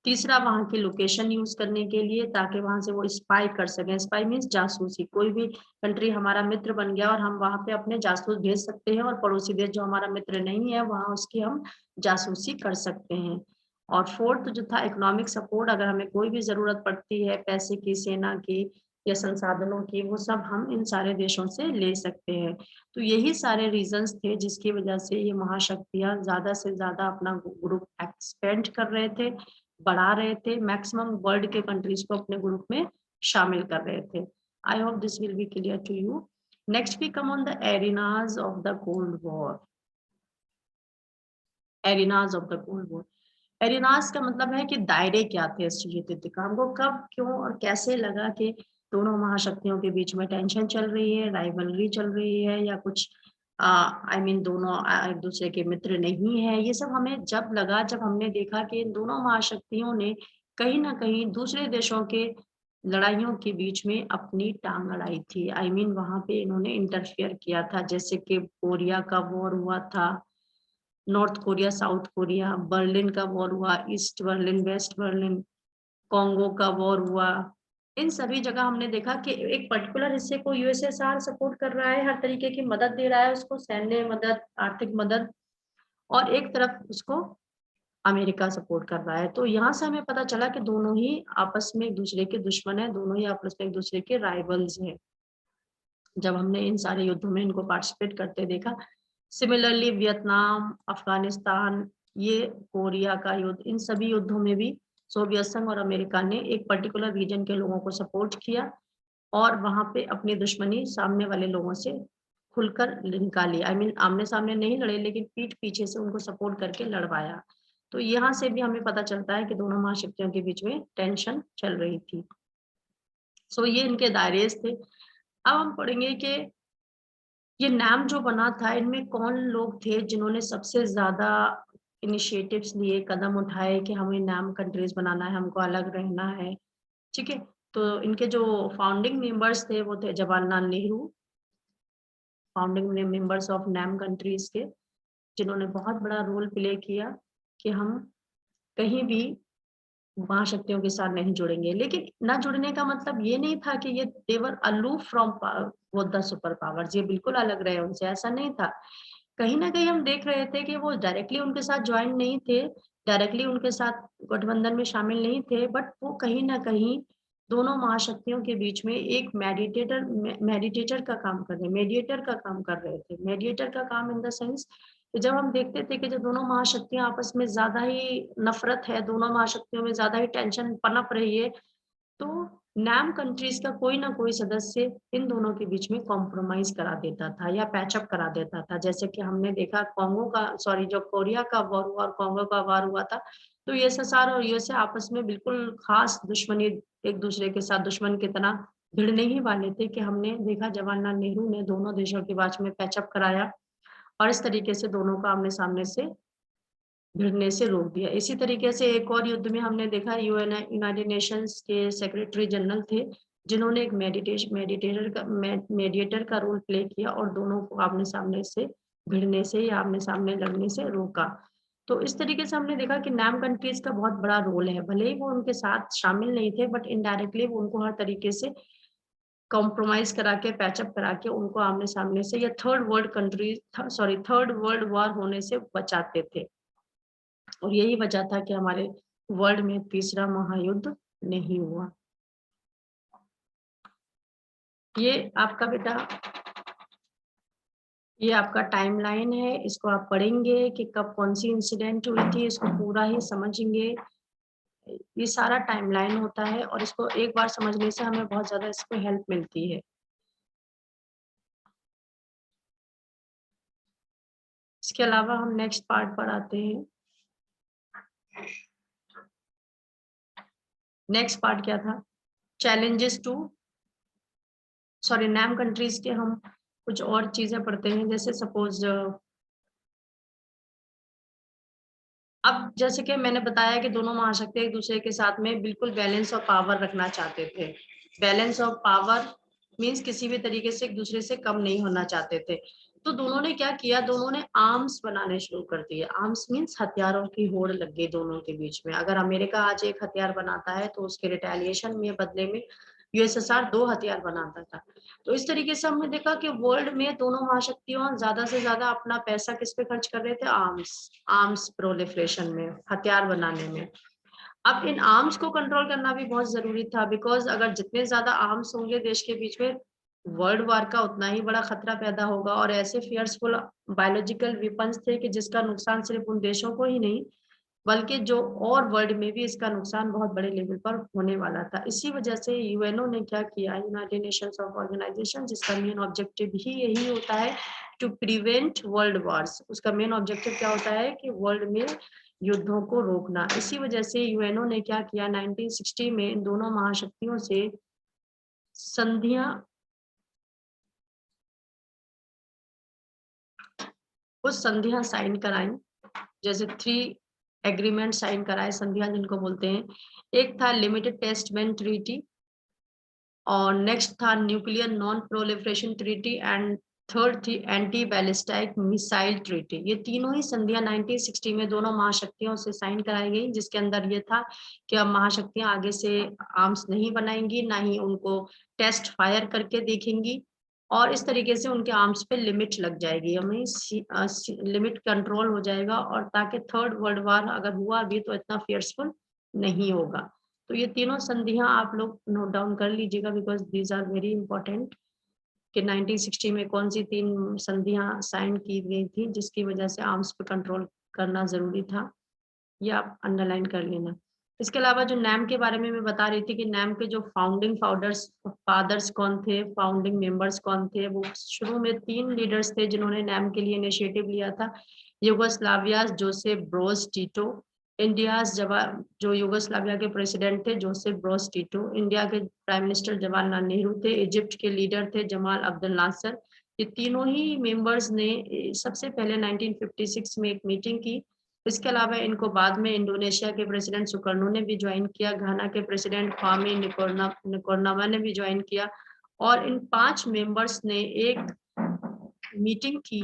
तीसरा, वहाँ की लोकेशन यूज़ करने के लिए, ताकि वहाँ से वो स्पाई कर सकें। स्पाई मीन्स जासूसी। कोई भी कंट्री हमारा मित्र बन गया और हम वहाँ पे अपने जासूस भेज सकते हैं, और पड़ोसी देश जो हमारा मित्र नहीं है, वहाँ उसकी हम जासूसी कर सकते हैं। और फोर्थ जो था, इकोनॉमिक सपोर्ट। अगर हमें कोई भी ज़रूरत पड़ती है पैसे की, सेना की या संसाधनों की, वो सब हम इन सारे देशों से ले सकते हैं। तो यही सारे रीज़न्स थे जिसकी वजह से ये महाशक्तियाँ ज़्यादा से ज़्यादा अपना ग्रुप एक्सपेंड कर रहे थे, बढ़ा रहे थे, मैक्सिमम वर्ल्ड के कंट्रीज को अपने ग्रुप में शामिल कर रहे थे। I hope this will be clear to you. Next we come on the arenas of the cold war. Arenas of the cold war, arenas का मतलब है कि दायरे क्या थे इस युद्ध का, हमको कब, क्यों और कैसे लगा कि दोनों महाशक्तियों के बीच में टेंशन चल रही है, राइवलरी चल रही है, या कुछ आई मीन दोनों एक दूसरे के मित्र नहीं है। ये सब हमें जब लगा, जब हमने देखा कि इन दोनों महाशक्तियों ने कहीं ना कहीं दूसरे देशों के लड़ाइयों के बीच में अपनी टांग अड़ाई थी। आई मीन वहां पे इन्होंने इंटरफियर किया था, जैसे कि कोरिया का वॉर हुआ था, North Korea, South Korea, Berlin का वॉर हुआ, East Berlin, West Berlin, Congo का वॉर हुआ। इन सभी जगह हमने देखा कि एक पर्टिकुलर हिस्से को यूएसएसआर सपोर्ट कर रहा है, हर तरीके की मदद दे रहा है उसको, सैन्य मदद, आर्थिक मदद, और एक तरफ उसको अमेरिका सपोर्ट कर रहा है। तो यहाँ से हमें पता चला कि दोनों ही आपस में एक दूसरे के दुश्मन है, दोनों ही आपस में एक दूसरे के राइवल्स हैं। जब हमने इन सारे युद्धों में इनको पार्टिसिपेट करते देखा। सिमिलरली वियतनाम, अफगानिस्तान, ये कोरिया का युद्ध, इन सभी युद्धों में भी सोवियत संघ और अमेरिका ने एक पर्टिकुलर रीजन के लोगों को सपोर्ट किया और वहां पे अपनी दुश्मनी सामने वाले लोगों से खुलकर निकाली। आई मीन आमने सामने नहीं लड़े, लेकिन पीठ पीछे से उनको सपोर्ट करके लड़वाया। तो यहाँ से भी हमें पता चलता है कि दोनों महाशक्तियों के बीच में टेंशन चल रही थी। सो ये इनके दायरे थे। अब हम पढ़ेंगे कि ये नाम जो बना था, इनमें कौन लोग थे जिन्होंने सबसे ज़्यादा इनिशिएटिव्स लिए, कदम उठाए कि हमें नाम कंट्रीज़ बनाना है, हमको अलग रहना है, ठीक है? तो इनके जो फाउंडिंग मेंबर्स थे, वो थे Jawaharlal Nehru, founding members of नाम कंट्रीज़ के, जिन्होंने बहुत बड़ा रोल प्ले किया कि हम कहीं भी महाशक्तियों के साथ नहीं जुड़ेंगे। लेकिन ना जुड़ने का मतलब ये नहीं था कि ये दे वर अलूफ फ्रॉम वो द सुपर पावर्स, ये बिल्कुल अलग रहे उनसे, ऐसा नहीं था। कहीं न कहीं हम देख रहे थे कि वो डायरेक्टली उनके साथ जॉइन नहीं थे, डायरेक्टली उनके साथ गठबंधन में शामिल नहीं थे, बट वो कहीं न कहीं दोनों महाशक्तियों के बीच में एक मेडिटेटर का काम कर रहे, मेडिएटर का काम कर रहे थे। मेडिएटर का काम इन द सेंस कि जब हम देखते थे कि जो दोनों महाशक्तियाँ आपस में ज़्यादा ही नफ़रत है, दोनों महाशक्तियों में ज़्यादा ही टेंशन पनप रही है, तो नैम कंट्रीज़ का कोई ना कोई सदस्य इन दोनों के बीच में कॉम्प्रोमाइज़ करा देता था या पैच अप करा देता था। जैसे कि हमने देखा कॉन्गो का, सॉरी, जो कोरिया का वॉर हुआ और कॉन्गो का वॉर हुआ था, तो यूएसएसआर और यूएसए आपस में बिल्कुल ख़ास दुश्मनी, एक-दूसरे के साथ दुश्मन की तरह भिड़ने ही वाले थे कि हमने देखा जवाहरलाल नेहरू ने दोनों देशों के बीच में पैच अप कराया और इस तरीके से दोनों को आमने-सामने से भिड़ने से रोक दिया। इसी तरीके से एक और युद्ध में हमने देखा, यूनाइटेड नेशंस के सेक्रेटरी जनरल थे, जिन्होंने एक मेडिएटर का रोल प्ले किया और दोनों को आमने-सामने से भिड़ने से या आमने-सामने लड़ने से रोका। तो इस तरीके से हमने देखा कि नाम कंट्रीज़ का बहुत बड़ा रोल है। भले ही वो उनके साथ शामिल नहीं थे, बट इनडायरेक्टली वो उनको हर तरीके से कॉम्प्रोमाइज़ करा के, पैच अप करा के उनको आमने-सामने से या थर्ड वर्ल्ड वॉर होने से बचाते थे। और यही वजह था कि हमारे वर्ल्ड में तीसरा महायुद्ध नहीं हुआ। ये आपका बेटा, ये आपका टाइमलाइन है, इसको आप पढ़ेंगे कि कब कौन-सी इंसिडेंट हुई थी, इसको पूरा ही समझेंगे। ये सारा टाइमलाइन होता है और इसको एक बार समझने से हमें बहुत ज़्यादा इसमें हेल्प मिलती है। इसके अलावा हम नेक्स्ट पार्ट पर आते हैं। नेक्स्ट पार्ट क्या था? चैलेंजेस टू नैम कंट्रीज के हम कुछ और चीजें पढ़ते हैं, जैसे सपोज अब जैसे कि मैंने बताया कि दोनों महाशक्ति एक दूसरे के साथ में बिल्कुल बैलेंस ऑफ पावर रखना चाहते थे। बैलेंस ऑफ पावर मींस किसी भी तरीके से एक दूसरे से कम नहीं होना चाहते थे। तो दोनों ने क्या किया, दोनों ने आर्म्स बनाने शुरू कर दिए। आर्म्स मींस हथियारों की होड़ लग गई दोनों के बीच में। अगर अमेरिका आज एक हथियार बनाता है तो उसके रिटेलिएशन में बदले में यूएसएसआर 2 हथियार बनाता था। तो इस तरीके से हमने देखा कि वर्ल्ड में दोनों महाशक्तियों ज्यादा से ज्यादा अपना पैसा किस पे खर्च कर रहे थे? आर्म्स प्रोलिफरेशन में, हथियार बनाने में। अब इन आर्म्स को कंट्रोल करना भी बहुत जरूरी था, बिकॉज अगर जितने ज्यादा आर्म्स होंगे देश के बीच में, वर्ल्ड वार का उतना ही बड़ा खतरा पैदा होगा। और ऐसे फियर्सफुल बायोलॉजिकल वेपन्स थे कि जिसका नुकसान सिर्फ उन देशों को ही नहीं बल्कि जो और वर्ल्ड में भी इसका नुकसान बहुत बड़े लेवल पर होने वाला था। इसी वजह से यूएनओ ने क्या किया, यूनाइटेड नेशंस ऑफ ऑर्गेनाइजेशन, जिसका मेन ऑब्जेक्टिव ही यही होता है टू प्रिवेंट वर्ल्ड वार्स। उसका मेन ऑब्जेक्टिव क्या होता है कि वर्ल्ड में युद्धों को रोकना। इसी वजह से यूएनओ ने क्या किया, 1960 में इन दोनों महाशक्तियों से संधियां साइन कराई। जैसे 3 एग्रीमेंट साइन कराए, संधियां जिनको बोलते हैं। एक था लिमिटेड टेस्ट बैन ट्रीटी, और नेक्स्ट था nuclear non proliferation treaty, and third थी एंटी बैलिस्टिक मिसाइल ट्रीटी। ये तीनों ही संधियां 1960 में दोनों महाशक्तियों से साइन कराई गई, जिसके अंदर ये था कि अब महाशक्तियां आगे से आर्म्स नहीं बनाएंगी, ना ही उनको टेस्ट फायर करके देखेंगी, और इस तरीके से उनके आर्म्स पे लिमिट लग जाएगी, हमें लिमिट कंट्रोल हो जाएगा, और ताकि थर्ड वर्ल्ड वार अगर हुआ भी तो इतना फियर्सफुल नहीं होगा। तो ये तीनों संधियां आप लोग नोट डाउन कर लीजिएगा, because these are very important कि 1960 में कौन सी 3 संधियां साइन की गई थी जिसकी वजह से आर्म्स पे कंट्रोल करना जरूरी था। ये आप अंडरलाइन कर लेना। इसके अलावा जो नैम के बारे में मैं बता रही थी कि नैम के जो फाउंडिंग फादर्स कौन थे, फाउंडिंग मेंबर्स कौन थे, वो शुरू में 3 लीडर्स थे जिन्होंने नैम के लिए इनिशिएटिव लिया था। Yugoslavia Joseph Broz Tito, India जो यूगोस्लाविया के प्रेसिडेंट थे जोसेफ ब्रोज टीटो, इंडिया के प्राइम मिनिस्टर जवाहरलाल नेहरू थे, इजिप्ट के लीडर थे जमाल अब्दुल नासर। ये तीनों ही मेंबर्स ने सबसे पहले 1956 में एक मीटिंग की। इसके अलावा इनको बाद में इंडोनेशिया के प्रेसिडेंट सुकर्नो ने भी ज्वाइन किया, घाना के प्रेसिडेंट क्वामे निकोर्नावा ने भी ज्वाइन किया, और इन 5 मेंबर्स ने एक मीटिंग की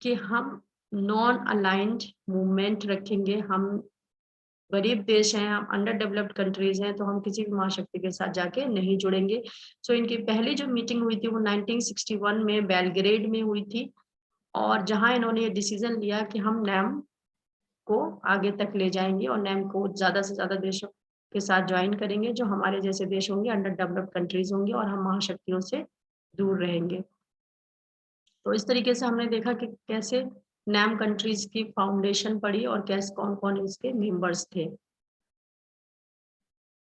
कि हम नॉन अलाइंड मूवमेंट रखेंगे। हम गरीब देश हैं, हम अंडर डेवलप्ड कंट्रीज हैं, तो हम किसी भी महाशक्ति के साथ जाके नहीं जुड़ेंगे। सो इनकी पहली जो मीटिंग हुई थी वो 1961 में बेलग्रेड में हुई थी, और जहां इन्होंने ये डिसीजन लिया कि हम नैम को आगे तक ले जाएंगे और नैम को ज्यादा से ज्यादा देशों के साथ ज्वाइन करेंगे जो हमारे जैसे देश होंगे, अंडर डेवलप्ड कंट्रीज होंगे, और हम महाशक्तियों से दूर रहेंगे। तो इस तरीके से हमने देखा कि कैसे नैम कंट्रीज की फाउंडेशन पड़ी और कैसे कौन कौन इसके मेंबर्स थे।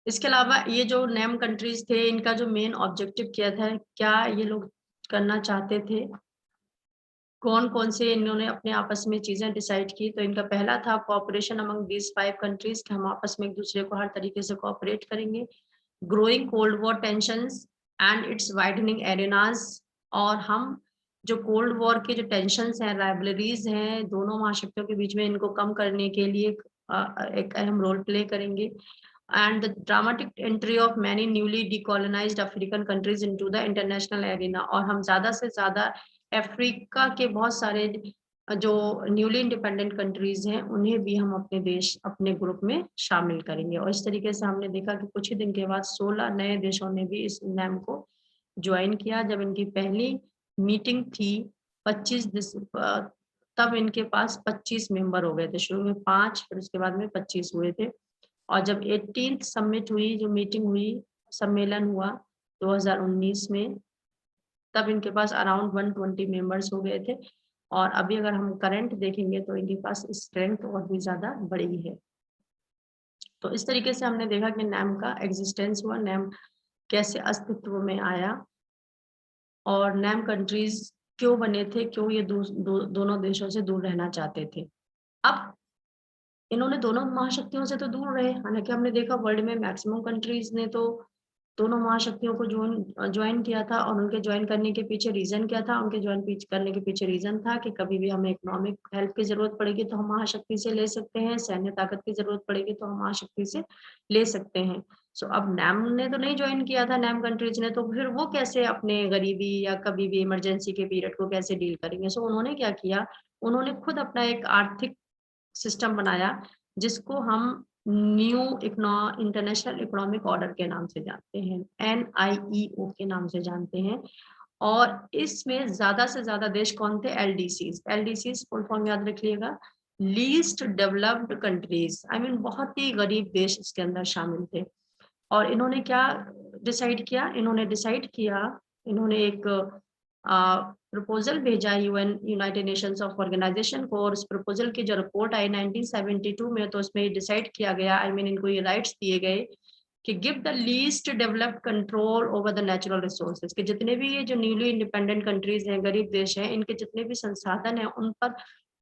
इसके अलावा ये जो नैम कंट्रीज थे, इनका जो मेन ऑब्जेक्टिव क्या था, क्या ये लोग करना चाहते थे, कौन कौन से इन्होंने अपने आपस में चीजें डिसाइड की। तो इनका पहला था कोऑपरेशन अमंग दीज 5 कंट्रीज, कि हम आपस में एक दूसरे को हर तरीके से कोऑपरेट करेंगे। Growing cold war tensions and it's widening arenas, और हम जो कोल्ड वॉर के जो टेंशंस हैं, राइवलरीज हैं दोनों महाशक्तियों के बीच में, इनको कम करने के लिए एक अहम रोल प्ले करेंगे। and the dramatic entry of many newly decolonized African countries into the international arena, और हम ज्यादा से ज्यादा अफ्रीका के बहुत सारे जो न्यूली इंडिपेंडेंट कंट्रीज हैं उन्हें भी हम अपने देश अपने ग्रुप में शामिल करेंगे। और इस तरीके से हमने देखा कि कुछ ही दिन के बाद 16 नए देशों ने भी इस नैम को ज्वाइन किया। जब इनकी पहली मीटिंग थी 25 दिसंबर, तब इनके पास 25 मेंबर हो गए थे। शुरू में 5, फिर उसके बाद में 25 हुए थे। और जब 18th समिट हुई, जो मीटिंग हुई, सम्मेलन हुआ 2019 में, तब इनके पास अराउंड 120 मेंबर्स हो गए थे। और अभी अगर हम करंट देखेंगे तो इनके पास स्ट्रेंथ और भी ज्यादा बढ़ी है। तो इस तरीके से हमने देखा कि नैम का एग्जिस्टेंस हुआ, नैम कैसे अस्तित्व में आया, और नैम कंट्रीज क्यों बने थे, क्यों ये दोनों देशों से दूर रहना चाहते थे। अब इन्होंने दोनों महाशक्तियों से तो दूर रहे, हालांकि हमने देखा वर्ल्ड में मैक्सिमम कंट्रीज ने तो दोनों महाशक्तियों को ज्वाइन किया था, और उनके ज्वाइन करने के पीछे रीजन क्या था? उनके ज्वाइन करने के पीछे रीजन था कि कभी भी हमें इकोनॉमिक हेल्प की जरूरत पड़ेगी तो हम महाशक्ति से ले सकते हैं, सैन्य ताकत की जरूरत पड़ेगी तो हम महाशक्ति से ले सकते हैं। सो अब नैम ने तो नहीं ज्वाइन किया था, नैम कंट्रीज ने, तो फिर वो कैसे अपने गरीबी या कभी भी इमरजेंसी के पीरियड को कैसे डील करेंगे? सो उन्होंने क्या किया, उन्होंने खुद अपना एक आर्थिक सिस्टम बनाया, जिसको हम न्यू इंटरनेशनल इकोनॉमिक ऑर्डर के नाम से जानते हैं, NIEO के नाम से जानते हैं। और इसमें ज्यादा से ज्यादा देश कौन थे? LDCs फुल फॉर्म याद रखिएगा, least developed countries, I mean बहुत ही गरीब देश इसके अंदर शामिल थे। और इन्होंने क्या डिसाइड किया? इन्होंने एक प्रपोजल भेजा यूनाइटेड नेशंस ऑफ ऑर्गेनाइजेशन को, और उस प्रपोजल की जो रिपोर्ट आई 1972 में, तो उसमें डिसाइड किया गया, आई मीन इनको ये राइट्स दिए गए कि give the least developed control over the natural resources, कि जितने भी ये जो न्यूली इंडिपेंडेंट कंट्रीज हैं, गरीब देश हैं, इनके जितने भी संसाधन हैं उन पर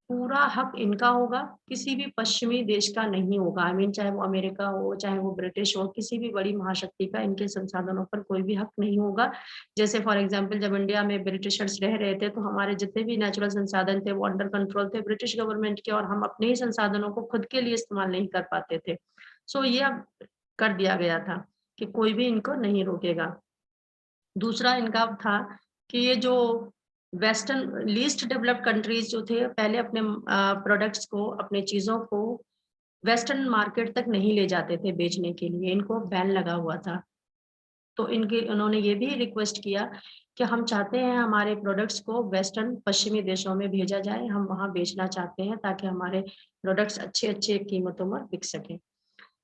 पूरा हक इनका होगा, किसी भी पश्चिमी देश का नहीं होगा। आई मीन चाहे वो अमेरिका हो, चाहे वो ब्रिटिश हो, किसी भी बड़ी महाशक्ति का इनके संसाधनों पर कोई भी हक नहीं होगा। जैसे फॉर एग्जांपल जब इंडिया में ब्रिटिशर्स रह रहे थे, तो हमारे जितने भी नेचुरल संसाधन थे वो अंडर कंट्रोल थे ब्रिटिश गवर्नमेंट के, और हम अपने ही संसाधनों को खुद के लिए इस्तेमाल नहीं कर पाते थे। सो ये अब कर दिया गया था कि कोई भी इनको नहीं रोकेगा। दूसरा इनका था कि ये जो वेस्टर्न लीस्ट डेवलप्ड कंट्रीज जो थे, पहले अपने प्रोडक्ट्स को, अपने चीजों को वेस्टर्न मार्केट तक नहीं ले जाते थे बेचने के लिए, इनको बैन लगा हुआ था। तो उन्होंने ये भी रिक्वेस्ट किया कि हम चाहते हैं हमारे प्रोडक्ट्स को वेस्टर्न पश्चिमी देशों में भेजा जाए, हम वहां बेचना चाहते हैं ताकि हमारे प्रोडक्ट्स अच्छे अच्छे कीमतों में बिक सके।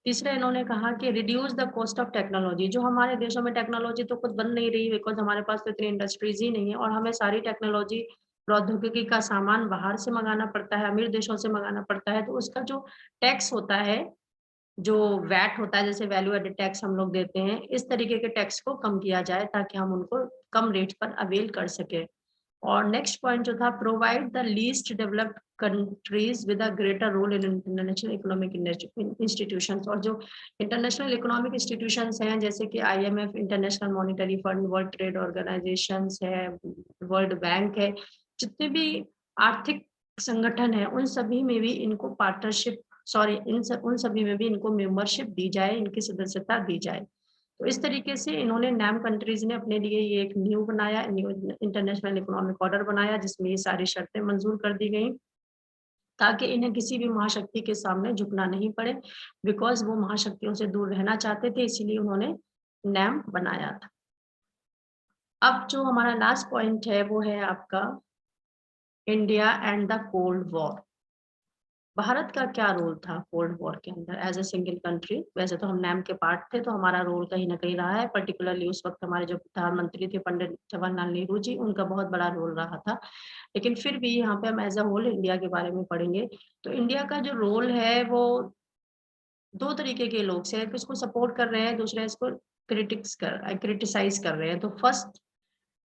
तीसरा इन्होंने कहा कि reduce the cost of technology, जो हमारे देशों में टेक्नोलॉजी तो खुद बन नहीं रही, बिकॉज हमारे पास तो इतनी इंडस्ट्रीज ही नहीं है, और हमें सारी टेक्नोलॉजी प्रौद्योगिकी का सामान बाहर से मंगाना पड़ता है, अमीर देशों से मंगाना पड़ता है। तो उसका जो टैक्स होता है, जो वैट होता है, जैसे वैल्यू एडेड टैक्स हम लोग देते हैं, इस तरीके के टैक्स को कम किया जाए ताकि हम उनको कम रेट पर अवेल कर सके। और नेक्स्ट पॉइंट जो था, provide the least developed countries with a greater role in international economic institutions, और जो इंटरनेशनल इकोनॉमिक इंस्टीट्यूशंस हैं, जैसे कि IMF, International Monetary Fund, World Trade Organisations है, वर्ल्ड बैंक है, जितने भी आर्थिक संगठन है, उन सभी में भी इनको पार्टनरशिप, उन सभी में भी इनको मेंबरशिप दी जाए, इनकी सदस्यता दी जाए। तो इस तरीके से इन्होंने नैम कंट्रीज ने अपने लिए ये एक न्यू बनाया, न्यू इंटरनेशनल इकोनॉमिक ऑर्डर बनाया, जिसमें ये सारी शर्तें मंजूर कर दी गई, ताकि इन्हें किसी भी महाशक्ति के सामने झुकना नहीं पड़े, बिकॉज वो महाशक्तियों से दूर रहना चाहते थे, इसीलिए उन्होंने नैम बनाया था। अब जो हमारा लास्ट पॉइंट है वो है आपका India and the cold war. Bharat का क्या रोल था कोल्ड वॉर के अंदर एज ए सिंगल कंट्री? वैसे तो हम नैम के पार्ट थे, तो हमारा रोल कहीं ना कहीं रहा है, पर्टिकुलरली उस वक्त हमारे जो प्रधानमंत्री थे पंडित जवाहरलाल नेहरू जी, उनका बहुत बड़ा रोल रहा था। लेकिन फिर भी यहाँ पे हम एज अ होल इंडिया के बारे में पढ़ेंगे, तो इंडिया का जो रोल है वो दो तरीके के लोग से, एक इसको सपोर्ट कर रहे हैं, दूसरे इसको क्रिटिसाइज कर रहे हैं। तो first,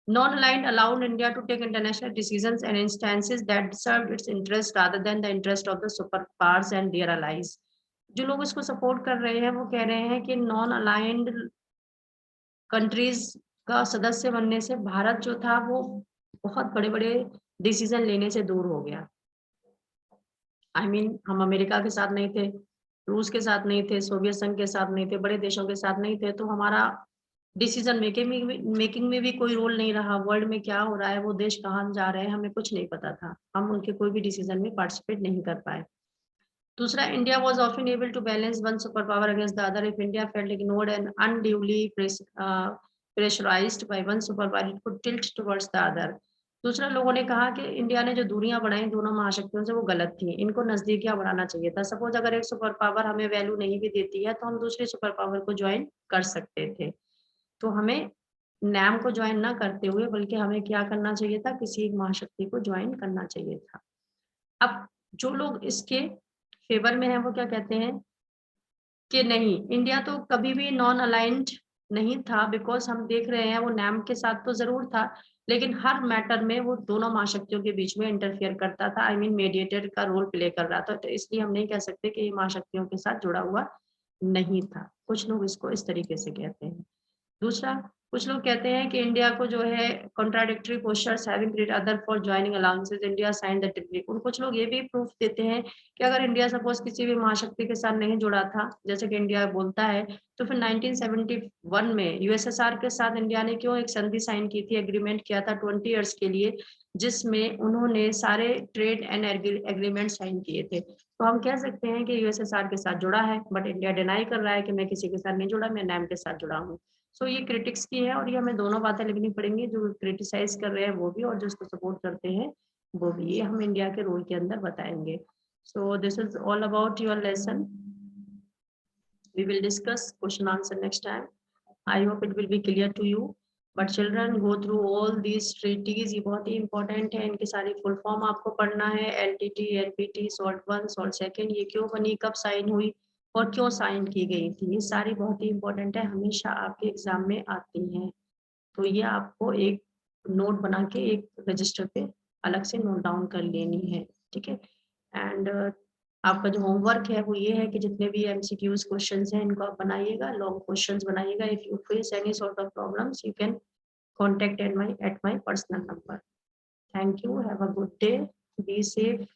non-aligned allowed India to take international decisions and instances that served its interest rather than the interest of the superpowers and their allies। जो लोग इसको सपोर्ट कर रहे हैं वो कह रहे हैं कि नॉन अलाइंड कंट्रीज का सदस्य बनने से भारत जो था वो बहुत बड़े बड़े डिसीजन लेने से दूर हो गया। आई मीन हम अमेरिका के साथ नहीं थे, रूस के साथ नहीं थे, सोवियत संघ के साथ नहीं थे, बड़े देशों के साथ नहीं थे, तो हमारा डिसीजन मेकिंग में भी कोई रोल नहीं रहा। वर्ल्ड में क्या हो रहा है, वो देश कहाँ जा रहे हैं, हमें कुछ नहीं पता था, हम उनके कोई भी डिसीजन में पार्टिसिपेट नहीं कर पाए। दूसरा, India was often able to balance one super power against the other if India felt ignored and unduly pressurised by one super power it could tilt towards the other. दूसरा, लोगों ने कहा कि इंडिया ने जो दूरियां बढ़ाई दोनों महाशक्तियों से वो गलत थी, इनको नजदीकियां बढ़ाना चाहिए था। सपोज अगर एक सुपर पावर हमें वैल्यू नहीं भी देती है तो हम दूसरी सुपर पावर को ज्वाइन कर सकते थे। तो हमें नैम को ज्वाइन ना करते हुए बल्कि हमें क्या करना चाहिए था, किसी एक महाशक्ति को ज्वाइन करना चाहिए था। अब जो लोग इसके फेवर में है वो क्या कहते हैं कि नहीं, इंडिया तो कभी भी नॉन अलाइंड नहीं था, बिकॉज हम देख रहे हैं वो नैम के साथ तो जरूर था, लेकिन हर मैटर में वो दोनों महाशक्तियों के बीच में इंटरफियर करता था, आई मीन मीडिएटर का रोल प्ले कर रहा था। तो इसलिए हम नहीं कह सकते कि ये महाशक्तियों के साथ जुड़ा हुआ नहीं था। कुछ लोग इसको इस तरीके से कहते हैं। दूसरा, कुछ लोग कहते हैं कि इंडिया को जो है contradictory postures having great other for joining alliances, India sign the treaty. कुछ लोग ये भी प्रूफ देते हैं कि अगर इंडिया सपोज किसी भी महाशक्ति के साथ नहीं जुड़ा था, जैसे कि इंडिया बोलता है, तो फिर 1971 में यूएसएसआर के साथ इंडिया ने क्यों एक संधि साइन की थी, एग्रीमेंट किया था 20 ईयर्स के लिए, जिसमें उन्होंने सारे ट्रेड एंड एग्रीमेंट साइन किए थे। तो हम कह सकते हैं कि यूएसएसआर के साथ जुड़ा है, बट इंडिया डिनाई कर रहा है कि मैं किसी के साथ नहीं जुड़ा, मैं नैम के साथ जुड़ा हूँ। सो ये क्रिटिक्स की है और ये हमें दोनों बातें लिखनी पड़ेंगी, जो क्रिटिसाइज कर रहे हैं वो भी और जो उसको सपोर्ट करते हैं वो भी। ये हम इंडिया के रोल के अंदर बताएंगे। So this is all about your lesson. We will discuss question answer next time. I hope it will be clear to you. But children, go through all these treaties. ये बहुत ही important है, इनकी सारी full form आपको पढ़ना है। LTT, NPT, SALT 1, SALT 2, ये क्यों बनी, कब साइन हुई और क्यों साइन की गई थी, ये सारी बहुत ही important है, हमेशा आपके एग्जाम में आती हैं। तो ये आपको एक नोट बना के एक रजिस्टर पे अलग से नोट डाउन कर लेनी है, ठीक है। एंड आपका जो होमवर्क है वो ये है कि जितने भी एमसीक्यूज क्वेश्चंस हैं इनको आप बनाइएगा, लॉन्ग क्वेश्चंस बनाइएगा। If you face any sort of problems you can contact at my personal number. Thank you, have a good day, be safe.